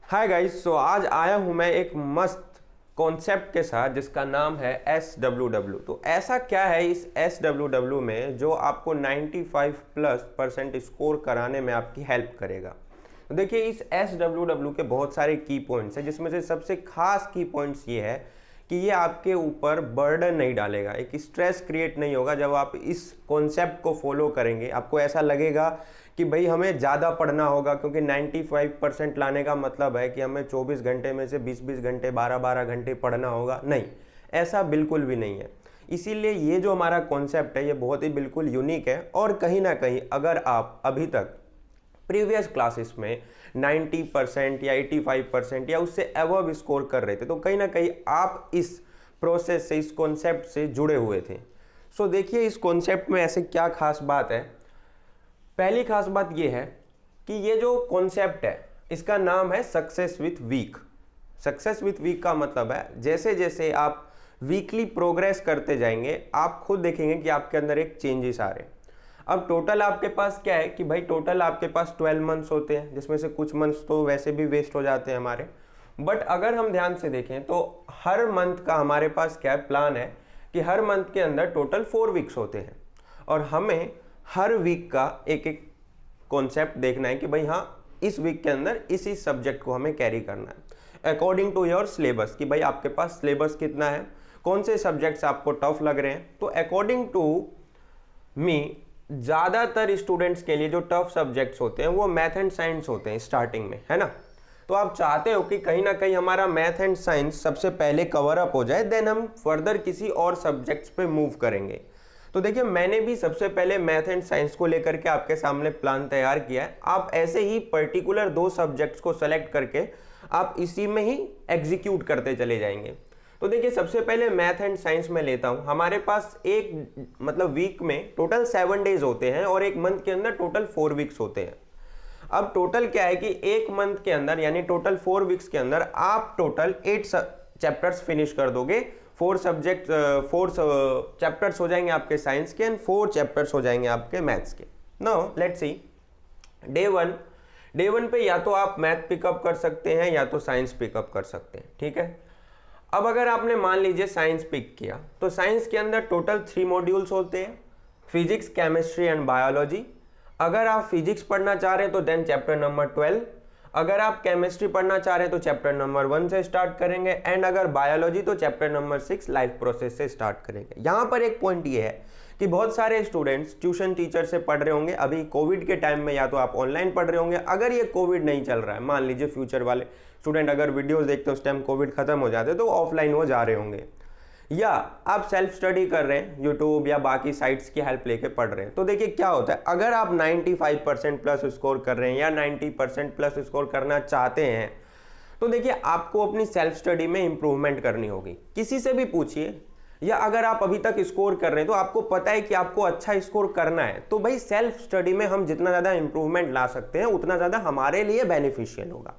Hi guys, सो आज आया हूं मैं एक मस्त कॉन्सेप्ट के साथ जिसका नाम है SWW। तो ऐसा क्या है इस SWW में जो आपको 95+ % स्कोर कराने में आपकी हेल्प करेगा। तो देखिए, इस SWW के बहुत सारे की पॉइंट्स हैं, जिसमें से सबसे खास की पॉइंट्स ये है कि ये आपके ऊपर बर्डन नहीं डालेगा, एक स्ट्रेस क्रिएट नहीं होगा। जब आप इस कॉन्सेप्ट को फॉलो करेंगे आपको ऐसा लगेगा कि भाई हमें ज़्यादा पढ़ना होगा, क्योंकि 95% लाने का मतलब है कि हमें 24 घंटे में से 20-20 घंटे 12-12 घंटे पढ़ना होगा। नहीं, ऐसा बिल्कुल भी नहीं है। इसीलिए ये जो हमारा कॉन्सेप्ट है ये बहुत ही बिल्कुल यूनिक है। और कहीं ना कहीं अगर आप अभी तक प्रीवियस क्लासेस में 90% या 85% या उससे अबव स्कोर कर रहे थे, तो कहीं ना कहीं आप इस प्रोसेस से, इस कॉन्सेप्ट से जुड़े हुए थे। सो देखिए, इस कॉन्सेप्ट में ऐसे क्या खास बात है। पहली खास बात यह है कि ये जो कॉन्सेप्ट है इसका नाम है success with week. Success with week का मतलब है जैसे जैसे आप वीकली प्रोग्रेस करते जाएंगे आप खुद देखेंगे कि आपके अंदर एक चेंजेस आ रहे हैं। अब टोटल आपके पास क्या है कि भाई टोटल आपके पास 12 मंथ्स होते हैं, जिसमें से कुछ मंथ्स तो वैसे भी वेस्ट हो जाते हैं हमारे। बट अगर हम ध्यान से देखें तो हर मंथ का हमारे पास क्या है, प्लान है कि हर मंथ के अंदर टोटल 4 वीक्स होते हैं और हमें हर वीक का एक एक कॉन्सेप्ट देखना है कि भाई हाँ, इस वीक के अंदर इसी सब्जेक्ट को हमें कैरी करना है अकॉर्डिंग टू योर सिलेबस, कि भाई आपके पास सिलेबस कितना है, कौन से सब्जेक्ट्स आपको टफ लग रहे हैं। तो अकॉर्डिंग टू मी ज़्यादातर स्टूडेंट्स के लिए जो टफ सब्जेक्ट्स होते हैं वो मैथ एंड साइंस होते हैं स्टार्टिंग में, है ना। तो आप चाहते हो कि कहीं ना कहीं हमारा मैथ एंड साइंस सबसे पहले कवर अप हो जाए, देन हम फर्दर किसी और सब्जेक्ट्स पे मूव करेंगे। तो देखिए, मैंने भी सबसे पहले मैथ एंड साइंस को लेकर के आपके सामने प्लान तैयार किया है। आप ऐसे ही पर्टिकुलर 2 सब्जेक्ट्स को सेलेक्ट करके आप इसी में ही एग्जीक्यूट करते चले जाएंगे। तो देखिए, सबसे पहले मैथ एंड साइंस में लेता हूं। हमारे पास एक मतलब वीक में टोटल 7 डेज होते हैं और एक मंथ के अंदर टोटल 4 वीक्स होते हैं। अब टोटल क्या है कि एक मंथ के अंदर यानी टोटल 4 वीक्स के अंदर आप टोटल 8 चैप्टर्स फिनिश कर दोगे। 4 चैप्टर्स हो जाएंगे आपके साइंस के एंड 4 चैप्टर्स हो जाएंगे आपके मैथ्स के। Now let's see, day one पे या तो आप मैथ पिकअप कर सकते हैं या तो साइंस पिकअप कर सकते हैं, ठीक है। अब अगर आपने मान लीजिए साइंस पिक किया तो साइंस के अंदर टोटल 3 मॉड्यूल्स होते हैं, फिजिक्स, केमिस्ट्री एंड बायोलॉजी। अगर आप फिजिक्स पढ़ना चाह रहे हैं तो देन चैप्टर नंबर 12। अगर आप केमिस्ट्री पढ़ना चाह रहे हैं तो चैप्टर नंबर 1 से स्टार्ट करेंगे एंड अगर बायोलॉजी तो चैप्टर नंबर 6 लाइफ प्रोसेस से स्टार्ट करेंगे। यहाँ पर एक पॉइंट ये है कि बहुत सारे स्टूडेंट्स ट्यूशन टीचर से पढ़ रहे होंगे अभी कोविड के टाइम में, या तो आप ऑनलाइन पढ़ रहे होंगे। अगर ये कोविड नहीं चल रहा है, मान लीजिए फ्यूचर वाले स्टूडेंट अगर वीडियोस देखते उस टाइम कोविड खत्म हो जाते तो ऑफलाइन वो जा रहे होंगे, या आप सेल्फ स्टडी कर रहे हैं यूट्यूब या बाकी साइट्स की हेल्प लेके पढ़ रहे हैं। तो देखिए क्या होता है, अगर आप 95% प्लस स्कोर कर रहे हैं या 90% प्लस स्कोर करना चाहते हैं तो देखिए आपको अपनी सेल्फ स्टडी में इंप्रूवमेंट करनी होगी। किसी से भी पूछिए, या अगर आप अभी तक स्कोर कर रहे हैं तो आपको पता है कि आपको अच्छा स्कोर करना है, तो भाई सेल्फ स्टडी में हम जितना ज़्यादा इंप्रूवमेंट ला सकते हैं उतना ज़्यादा हमारे लिए बेनिफिशियल होगा।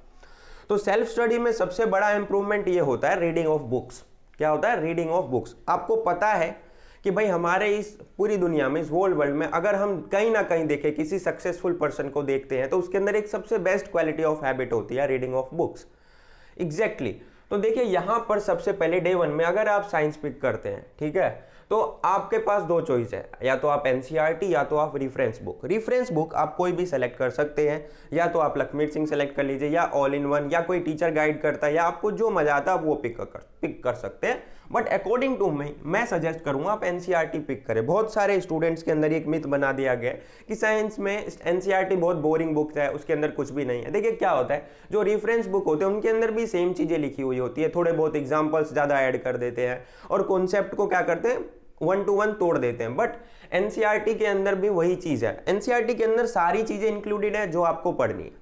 तो सेल्फ स्टडी में सबसे बड़ा इंप्रूवमेंट ये होता है रीडिंग ऑफ बुक्स। क्या होता है? Reading of books. आपको पता है कि भाई हमारे इस पूरी दुनिया में, इस वर्ल्ड में अगर हम कहीं ना कहीं देखें, किसी सक्सेसफुल पर्सन को देखते हैं तो उसके अंदर एक सबसे बेस्ट क्वालिटी ऑफ हैबिट होती है रीडिंग ऑफ बुक्स। एग्जैक्टली। तो देखिए यहां पर सबसे पहले डे 1 में अगर आप साइंस पिक करते हैं, ठीक है, तो आपके पास 2 चॉइस है, या तो आप एनसीईआरटी या तो आप रेफरेंस बुक। रेफरेंस बुक आप कोई भी सेलेक्ट कर सकते हैं, या तो आप लखमीर सिंह सेलेक्ट कर लीजिए, या ऑल इन वन, या कोई टीचर गाइड करता है, या आपको जो मजा आता है वो पिक कर सकते हैं। बट अकॉर्डिंग टू मैं सजेस्ट करूंगा आप एनसीईआरटी पिक करें। बहुत सारे स्टूडेंट्स के अंदर एक मिथ बना दिया गया है कि साइंस में एनसीईआरटी बहुत बोरिंग बुक है, उसके अंदर कुछ भी नहीं है। देखिए क्या होता है, जो रेफरेंस बुक होते हैं उनके अंदर भी सेम चीजें लिखी हुई होती है, थोड़े बहुत एग्जाम्पल्स ज्यादा ऐड कर देते हैं और कॉन्सेप्ट को क्या करते हैं, 1 to 1 तोड़ देते हैं। बट एनसीईआरटी के अंदर भी वही चीज है, एनसीईआरटी के अंदर सारी चीजें इंक्लूडेड है जो आपको पढ़नी है।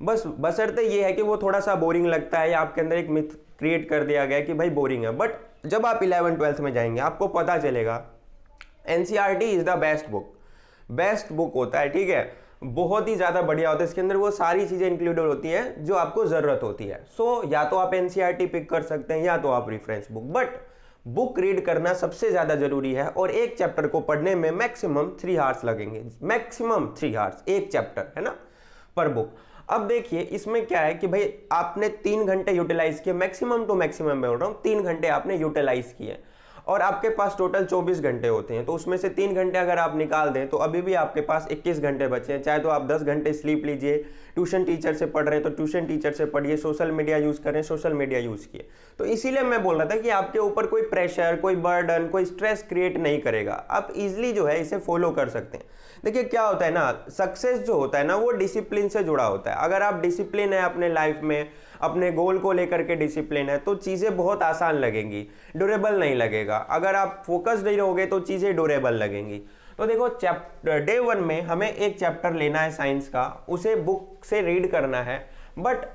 बस बशर्ते ये है कि वो थोड़ा सा बोरिंग लगता है या आपके अंदर एक मिथ क्रिएट कर दिया गया है कि भाई बोरिंग है। बट जब आप 11th-12th में जाएंगे आपको पता चलेगा NCERT is the best book होता है, ठीक है, बहुत ही ज्यादा बढ़िया होता है। इसके अंदर वो सारी चीजें इंक्लूडेड होती है जो आपको जरूरत होती है। सो या तो आप एनसीईआरटी पिक कर सकते हैं या तो आप reference book. But book read करना सबसे ज्यादा जरूरी है और एक चैप्टर को पढ़ने में मैक्सिमम 3 आवर्स लगेंगे, मैक्सिमम 3 आवर्स एक चैप्टर, है ना, पर बुक। अब देखिए इसमें क्या है कि भाई आपने 3 घंटे यूटिलाइज किए, मैक्सिमम टू मैक्सिमम बोल रहा हूँ, 3 घंटे आपने यूटिलाइज किए और आपके पास टोटल 24 घंटे होते हैं, तो उसमें से 3 घंटे अगर आप निकाल दें तो अभी भी आपके पास 21 घंटे बचे हैं। चाहे तो आप 10 घंटे स्लीप लीजिए, ट्यूशन टीचर से पढ़ रहे हैं तो ट्यूशन टीचर से पढ़िए, सोशल मीडिया यूज़ करें, सोशल मीडिया यूज़ किए। तो इसीलिए मैं बोल रहा था कि आपके ऊपर कोई प्रेशर, कोई बर्डन, कोई स्ट्रेस क्रिएट नहीं करेगा, आप इजिली जो है इसे फॉलो कर सकते हैं। देखिए क्या होता है ना, सक्सेस जो होता है ना वो डिसिप्लिन से जुड़ा होता है। अगर आप डिसिप्लिन है अपने लाइफ में, अपने गोल को लेकर के डिसिप्लिन है, तो चीज़ें बहुत आसान लगेंगी, ड्यूरेबल नहीं लगेगा। अगर आप फोकस नहीं रहोगे तो चीज़ें ड्यूरेबल लगेंगी। तो देखो डे 1 में हमें एक चैप्टर लेना है साइंस का, उसे बुक से रीड करना है, बट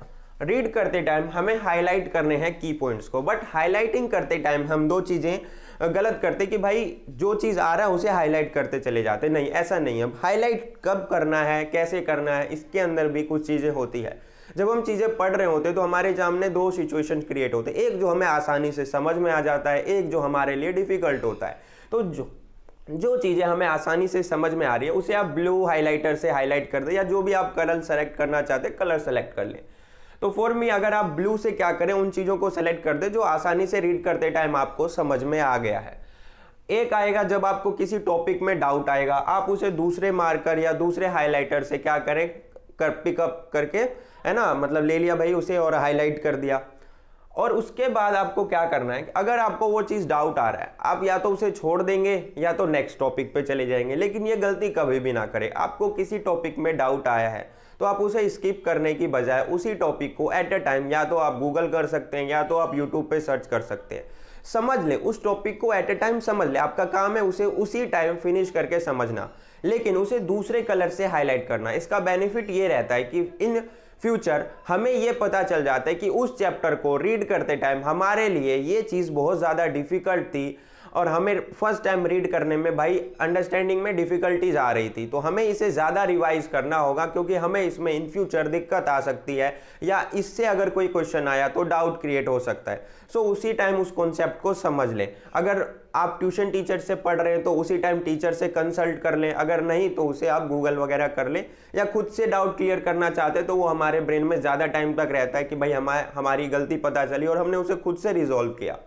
रीड करते टाइम हमें हाईलाइट करने हैं की पॉइंट्स को। बट हाईलाइटिंग करते टाइम हम दो चीज़ें गलत करते कि भाई जो चीज़ आ रहा है उसे हाईलाइट करते चले जाते, नहीं ऐसा नहीं है। हाईलाइट कब करना है, कैसे करना है, इसके अंदर भी कुछ चीज़ें होती है। जब हम चीज़ें पढ़ रहे होते हैं तो हमारे सामने दो सिचुएशन क्रिएट होते हैं, एक जो हमें आसानी से समझ में आ जाता है, एक जो हमारे लिए डिफिकल्ट होता है। तो जो चीज़ें हमें आसानी से समझ में आ रही है उसे आप ब्लू हाइलाइटर से हाईलाइट कर दें, या जो भी आप कलर सेलेक्ट करना चाहते हैं कलर सेलेक्ट कर लें। तो फॉर मी अगर आप ब्लू से क्या करें, उन चीज़ों को सेलेक्ट कर दें जो आसानी से रीड करते टाइम आपको समझ में आ गया है। एक आएगा जब आपको किसी टॉपिक में डाउट आएगा, आप उसे दूसरे मार्कर या दूसरे हाइलाइटर से क्या करें, पिकअप करके, है ना, मतलब ले लिया भाई उसे और हाईलाइट कर दिया। और उसके बाद आपको क्या करना है, अगर आपको वो चीज़ डाउट आ रहा है, आप या तो उसे छोड़ देंगे या तो नेक्स्ट टॉपिक पे चले जाएंगे। लेकिन ये गलती कभी भी ना करें। आपको किसी टॉपिक में डाउट आया है तो आप उसे स्किप करने की बजाय उसी टॉपिक को एट अ टाइम या तो आप गूगल कर सकते हैं या तो आप यूट्यूब पे सर्च कर सकते हैं। समझ ले उस टॉपिक को एट अ टाइम, समझ ले, आपका काम है उसे उसी टाइम फिनिश करके समझना, लेकिन उसे दूसरे कलर से हाईलाइट करना। इसका बेनिफिट ये रहता है कि इन फ्यूचर हमें ये पता चल जाता है कि उस चैप्टर को रीड करते टाइम हमारे लिए ये चीज़ बहुत ज़्यादा डिफिकल्ट थी और हमें फर्स्ट टाइम रीड करने में भाई अंडरस्टैंडिंग में डिफिकल्टीज आ रही थी, तो हमें इसे ज़्यादा रिवाइज करना होगा, क्योंकि हमें इसमें इन फ्यूचर दिक्कत आ सकती है या इससे अगर कोई क्वेश्चन आया तो डाउट क्रिएट हो सकता है। सो उसी टाइम उस कॉन्सेप्ट को समझ लें। अगर आप ट्यूशन टीचर से पढ़ रहे हैं तो उसी टाइम टीचर से कंसल्ट कर लें, अगर नहीं तो उसे आप गूगल वगैरह कर लें, या खुद से डाउट क्लियर करना चाहते हैं तो वो हमारे ब्रेन में ज़्यादा टाइम तक रहता है कि भाई हमारी गलती पता चली और हमने उसे खुद से रिजॉल्व किया।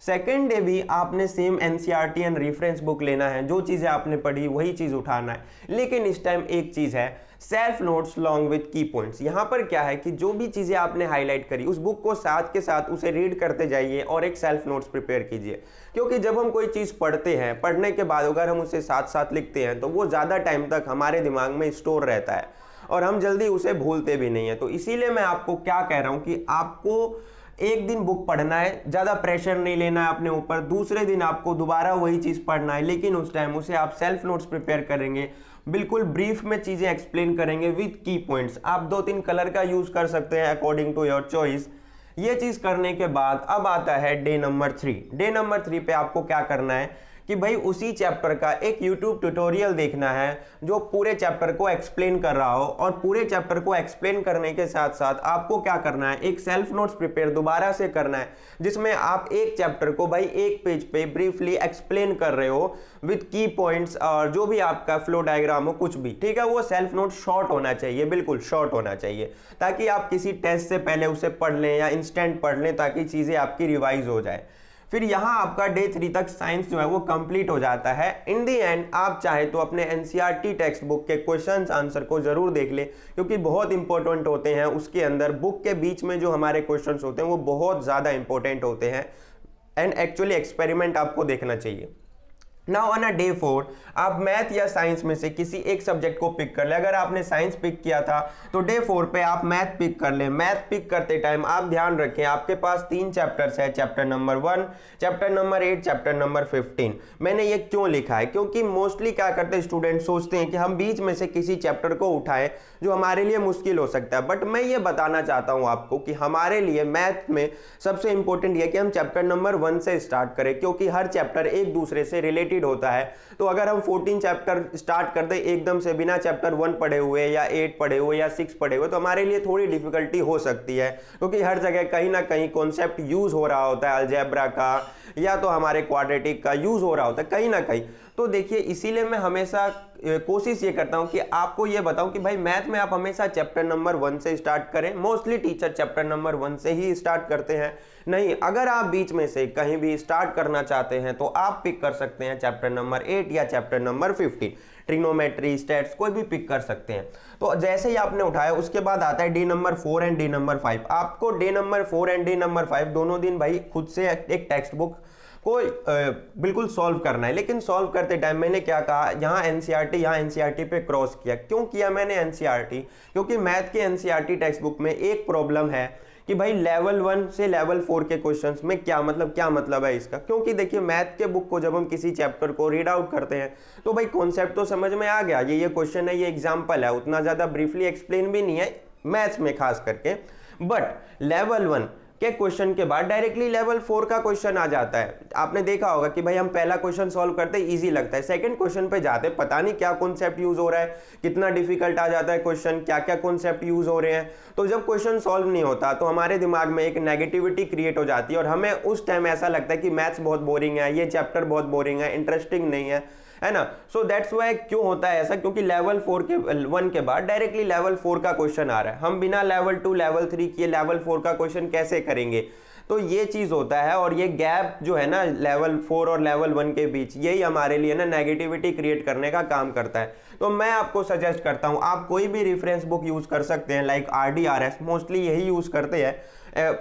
सेकेंड डे भी आपने same NCERT and reference book लेना है, जो चीज़ें आपने पढ़ी वही चीज़ उठाना है, लेकिन इस टाइम एक चीज़ है, सेल्फ नोट्स लॉन्ग विथ की पॉइंट्स। यहाँ पर क्या है कि जो भी चीज़ें आपने हाईलाइट करी उस बुक को साथ के साथ उसे रीड करते जाइए और एक सेल्फ नोट्स प्रिपेयर कीजिए। क्योंकि जब हम कोई चीज़ पढ़ते हैं, पढ़ने के बाद अगर हम उसे साथ साथ लिखते हैं तो वो ज़्यादा टाइम तक हमारे दिमाग में स्टोर रहता है और हम जल्दी उसे भूलते भी नहीं हैं। तो इसीलिए मैं आपको क्या कह रहा हूँ कि आपको एक दिन बुक पढ़ना है, ज़्यादा प्रेशर नहीं लेना है अपने ऊपर, दूसरे दिन आपको दोबारा वही चीज़ पढ़ना है, लेकिन उस टाइम उसे आप सेल्फ नोट्स प्रिपेयर करेंगे, बिल्कुल ब्रीफ में चीज़ें एक्सप्लेन करेंगे विद की पॉइंट्स। आप 2-3 कलर का यूज़ कर सकते हैं अकॉर्डिंग टू योर चॉइस। ये चीज़ करने के बाद अब आता है डे नंबर 3। डे नंबर 3 पे आपको क्या करना है कि भाई उसी चैप्टर का एक यूट्यूब ट्यूटोरियल देखना है जो पूरे चैप्टर को एक्सप्लेन कर रहा हो, और पूरे चैप्टर को एक्सप्लेन करने के साथ साथ आपको क्या करना है, एक सेल्फ नोट्स प्रिपेयर दोबारा से करना है, जिसमें आप एक चैप्टर को भाई एक पेज पे ब्रीफली एक्सप्लेन कर रहे हो विद की पॉइंट्स, और जो भी आपका फ्लो डायग्राम हो कुछ भी, ठीक है, वो सेल्फ नोट शॉर्ट होना चाहिए, बिल्कुल शॉर्ट होना चाहिए, ताकि आप किसी टेस्ट से पहले उसे पढ़ लें या इंस्टेंट पढ़ लें, ताकि चीज़ें आपकी रिवाइज हो जाए। फिर यहाँ आपका डे 3 तक साइंस जो है वो कंप्लीट हो जाता है। इन दी एंड आप चाहे तो अपने एनसीईआरटी टेक्स्ट बुक के क्वेश्चंस आंसर को जरूर देख ले, क्योंकि बहुत इंपॉर्टेंट होते हैं। उसके अंदर बुक के बीच में जो हमारे क्वेश्चंस होते हैं वो बहुत ज़्यादा इंपॉर्टेंट होते हैं, एंड एक्चुअली एक्सपेरिमेंट आपको देखना चाहिए। नाउ ऑन अ डे 4 आप मैथ या साइंस में से किसी एक सब्जेक्ट को पिक कर ले। अगर आपने साइंस पिक किया था तो डे 4 पे आप मैथ पिक कर ले। मैथ पिक करते टाइम आप ध्यान रखें आपके पास 3 चैप्टर्स है, chapter number 1, chapter number 8, chapter number 15। मैंने ये क्यों लिखा है, क्योंकि मोस्टली क्या करते हैं स्टूडेंट, सोचते हैं कि हम बीच में से किसी चैप्टर को उठाएं जो हमारे लिए मुश्किल हो सकता है, बट मैं ये बताना चाहता हूँ आपको कि हमारे लिए मैथ में सबसे इंपॉर्टेंट ये कि हम चैप्टर नंबर 1 से स्टार्ट करें, क्योंकि हर चैप्टर एक दूसरे से रिलेटेड होता है। तो अगर हम 14 चैप्टर स्टार्ट कर दें एकदम से बिना चैप्टर 1 पढ़े हुए या 8 पढ़े हुए या 6 पढ़े हुए, तो हमारे लिए थोड़ी डिफिकल्टी हो सकती है, क्योंकि हर जगह कहीं ना कहीं कॉन्सेप्ट यूज हो रहा होता है, अलजेब्रा का या तो हमारे क्वाड्रेटिक का यूज हो रहा होता है कहीं ना कहीं। तो देखिए इसीलिए मैं हमेशा कोशिश ये करता हूँ कि आपको ये बताऊँ कि भाई मैथ में आप हमेशा चैप्टर नंबर 1 से स्टार्ट करें। मोस्टली टीचर चैप्टर नंबर 1 से ही स्टार्ट करते हैं। नहीं, अगर आप बीच में से कहीं भी स्टार्ट करना चाहते हैं तो आप पिक कर सकते हैं चैप्टर नंबर 8 या चैप्टर नंबर 15, ट्रिग्नोमेट्री, स्टैट्स, कोई भी पिक कर सकते हैं। तो जैसे ही आपने उठाया उसके बाद आता है day number 4 and day number 5। आपको day number 4 and day number 5 दोनों दिन भाई खुद से एक टेक्स्ट बुक को बिल्कुल सॉल्व करना है। लेकिन सॉल्व करते टाइम मैंने क्या कहा, यहाँ एनसीईआरटी पे क्रॉस किया। क्यों किया मैंने एनसीईआरटी? क्योंकि मैथ के एनसीईआरटी टेक्स्ट बुक में एक प्रॉब्लम है कि भाई लेवल 1 से लेवल 4 के क्वेश्चंस में क्या मतलब है इसका। क्योंकि देखिए मैथ के बुक को जब हम किसी चैप्टर को रीड आउट करते हैं तो भाई कॉन्सेप्ट तो समझ में आ गया, ये क्वेश्चन है, ये एग्जाम्पल है, उतना ज़्यादा ब्रीफली एक्सप्लेन भी नहीं है मैथ्स में खास करके। बट लेवल 1 के क्वेश्चन के बाद डायरेक्टली लेवल 4 का क्वेश्चन आ जाता है। आपने देखा होगा कि भाई हम पहला क्वेश्चन सॉल्व करते इजी लगता है, सेकंड क्वेश्चन पे जाते पता नहीं क्या कॉन्सेप्ट यूज हो रहा है, कितना डिफिकल्ट आ जाता है क्वेश्चन, क्या क्या कॉन्सेप्ट यूज हो रहे हैं। तो जब क्वेश्चन सॉल्व नहीं होता तो हमारे दिमाग में एक नेगेटिविटी क्रिएट हो जाती है और हमें उस टाइम ऐसा लगता है कि मैथ्स बहुत बोरिंग है, ये चैप्टर बहुत बोरिंग है, इंटरेस्टिंग नहीं है ना। सो दैट्स वाई क्यों होता है ऐसा, क्योंकि लेवल 1 के बाद डायरेक्टली लेवल 4 का क्वेश्चन आ रहा है। हम बिना लेवल 2 लेवल 3 किए लेवल 4 का क्वेश्चन कैसे करेंगे? तो ये चीज होता है और ये गैप जो है ना लेवल 4 और लेवल 1 के बीच, यही हमारे लिए ना नेगेटिविटी क्रिएट करने का काम करता है। तो मैं आपको सजेस्ट करता हूं आप कोई भी रेफरेंस बुक यूज कर सकते हैं, लाइक RDRS, मोस्टली यही यूज करते हैं।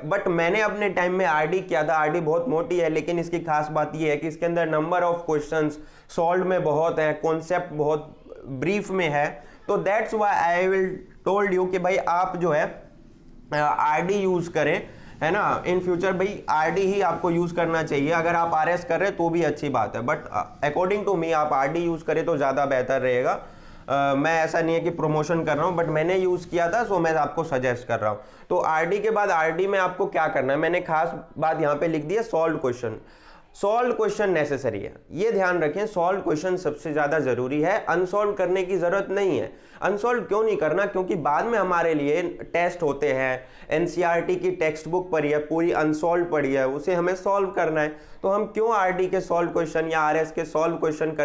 बट मैंने अपने टाइम में RD किया था। RD बहुत मोटी है लेकिन इसकी खास बात यह है कि इसके अंदर नंबर ऑफ क्वेश्चंस सॉल्व में बहुत है, कॉन्सेप्ट बहुत ब्रीफ में है। तो that's why I will told you कि भाई आप जो है RD यूज करें, है ना। इन फ्यूचर भाई RD ही आपको यूज करना चाहिए। अगर आप RS कर रहे तो भी अच्छी बात है, बट अकॉर्डिंग टू मी आप RD यूज करें तो ज़्यादा बेहतर रहेगा। मैं ऐसा नहीं है कि प्रमोशन कर रहा हूँ, बट मैंने यूज़ किया था सो मैं आपको सजेस्ट कर रहा हूँ। तो RD के बाद RD में आपको क्या करना है, मैंने खास बात यहाँ पे लिख दी है, solve question. Solve question necessary है, ये ध्यान रखें, सॉल्व क्वेश्चन सबसे ज़्यादा ज़रूरी है, अनसॉल्व करने की ज़रूरत नहीं है। अनसॉल्व क्यों नहीं करना? क्योंकि बाद में हमारे लिए टेस्ट होते हैं, NCERT की टेक्स्ट बुक पढ़ी है, पूरी अनसॉल्व पढ़ी है, उसे हमें सॉल्व करना है। तो हम क्यों RD के सॉल्व क्वेश्चन या RS के सॉल्व क्वेश्चन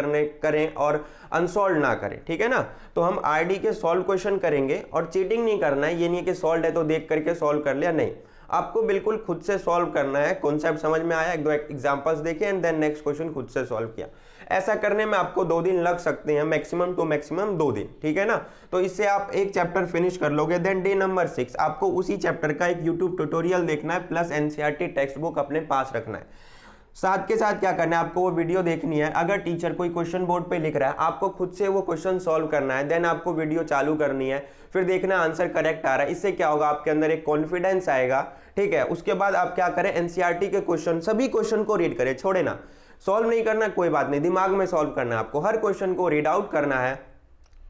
करें और अनसॉल्व ना करें, ठीक है ना। तो हम RD के सॉल्व क्वेश्चन करेंगे और चीटिंग नहीं करना है। ये नहीं कि सॉल्व है तो देख करके सॉल्व कर लिया, नहीं, आपको बिल्कुल खुद से सॉल्व करना है। कॉन्सेप्ट समझ में आया, एक दो एग्जांपल्स देखे एंड देन नेक्स्ट क्वेश्चन खुद से सॉल्व किया। ऐसा करने में आपको 2 दिन लग सकते हैं, मैक्सिमम टू मैक्सिमम 2 दिन, ठीक है ना। तो इससे आप एक चैप्टर फिनिश कर लोगे। देन डे नंबर 6 आपको उसी चैप्टर का एक यूट्यूब ट्यूटोरियल देखना है, प्लस NCERT टेक्स्ट बुक अपने पास रखना है। साथ के साथ क्या करना है, आपको वो वीडियो देखनी है। अगर टीचर कोई क्वेश्चन बोर्ड पे लिख रहा है, आपको खुद से वो क्वेश्चन सॉल्व करना है। देन आपको वीडियो चालू करनी है, फिर देखना आंसर करेक्ट आ रहा है। इससे क्या होगा, आपके अंदर एक कॉन्फिडेंस आएगा, ठीक है। उसके बाद आप क्या करें, NCERT के क्वेश्चन, सभी क्वेश्चन को रीड करें, छोड़े ना। सॉल्व नहीं करना कोई बात नहीं, दिमाग में सॉल्व करना है आपको, हर क्वेश्चन को रीड आउट करना है।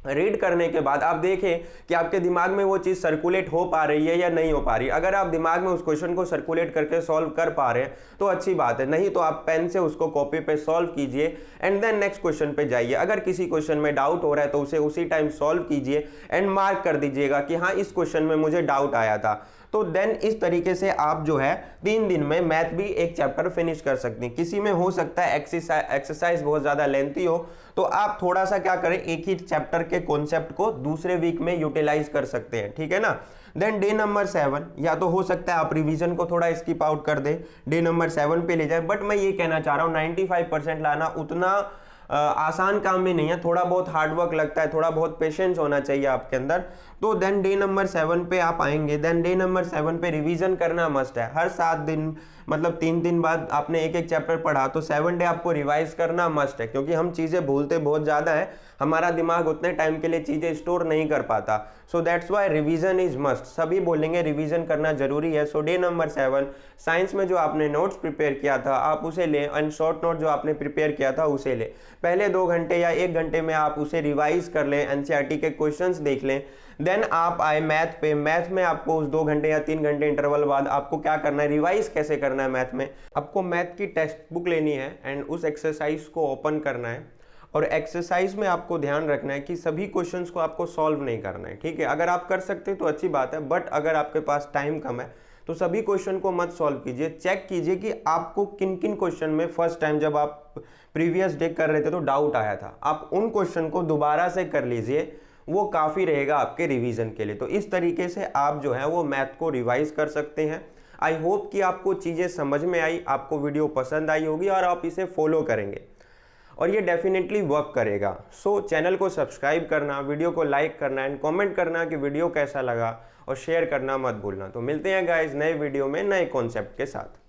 रीड करने के बाद आप देखें कि आपके दिमाग में वो चीज़ सर्कुलेट हो पा रही है या नहीं हो पा रही। अगर आप दिमाग में उस क्वेश्चन को सर्कुलेट करके सॉल्व कर पा रहे हैं तो अच्छी बात है, नहीं तो आप पेन से उसको कॉपी पे सॉल्व कीजिए एंड देन नेक्स्ट क्वेश्चन पे जाइए। अगर किसी क्वेश्चन में डाउट हो रहा है तो उसे उसी टाइम सॉल्व कीजिए एंड मार्क कर दीजिएगा कि हाँ इस क्वेश्चन में मुझे डाउट आया था। तो देन इस तरीके से आप जो है 3 दिन में मैथ भी एक चैप्टर फिनिश कर सकते हैं। किसी में हो सकता है एक्सरसाइज बहुत ज़्यादा लेंथी हो, तो आप थोड़ा सा क्या करें, एक ही चैप्टर के कॉन्सेप्ट को दूसरे वीक में यूटिलाइज कर सकते हैं, ठीक है ना। देन डे नंबर 7, या तो हो सकता है आप रिवीजन को थोड़ा स्किप आउट कर दें, डे नंबर 7 पे ले जाए। बट मैं ये कहना चाह रहा हूँ 95% लाना उतना आसान काम भी नहीं है, थोड़ा बहुत हार्डवर्क लगता है, थोड़ा बहुत पेशेंस होना चाहिए आपके अंदर। तो देन डे नंबर 7 पे आप आएंगे। देन डे नंबर 7 पे रिवीजन करना मस्ट है। हर 7 दिन मतलब 3 दिन बाद आपने एक एक चैप्टर पढ़ा तो 7 डे आपको रिवाइज करना मस्ट है, क्योंकि हम चीज़ें भूलते बहुत ज़्यादा है, हमारा दिमाग उतने टाइम के लिए चीज़ें स्टोर नहीं कर पाता। So that's why revision is must, सभी बोलेंगे रिवीजन करना जरूरी है। सो डे नंबर 7 साइंस में जो आपने नोट्स प्रिपेयर किया था आप उसे लें, एंड शॉर्ट नोट जो आपने प्रिपेयर किया था उसे लें। पहले 2 घंटे या 1 घंटे में आप उसे रिवाइज कर लें, NCERT के क्वेश्चंस देख लें। देन आप आए मैथ पे। मैथ में आपको उस 2 घंटे या 3 घंटे इंटरवल बाद आपको क्या करना है, रिवाइज कैसे करना है मैथ में। आपको मैथ की टेक्स्ट बुक लेनी है एंड उस एक्सरसाइज को ओपन करना है, और एक्सरसाइज में आपको ध्यान रखना है कि सभी क्वेश्चंस को आपको सॉल्व नहीं करना है, ठीक है। अगर आप कर सकते हैं तो अच्छी बात है, बट अगर आपके पास टाइम कम है तो सभी क्वेश्चन को मत सॉल्व कीजिए, चेक कीजिए कि आपको किन किन क्वेश्चन में फर्स्ट टाइम जब आप प्रीवियस डे कर रहे थे तो डाउट आया था, आप उन क्वेश्चन को दोबारा से कर लीजिए, वो काफ़ी रहेगा आपके रिवीजन के लिए। तो इस तरीके से आप जो है वो मैथ को रिवाइज कर सकते हैं। आई होप कि आपको चीज़ें समझ में आई, आपको वीडियो पसंद आई होगी और आप इसे फॉलो करेंगे और ये डेफिनेटली वर्क करेगा। सो चैनल को सब्सक्राइब करना, वीडियो को लाइक करना एंड कमेंट करना कि वीडियो कैसा लगा और शेयर करना मत भूलना। तो मिलते हैं गाइस नए वीडियो में नए कॉन्सेप्ट के साथ।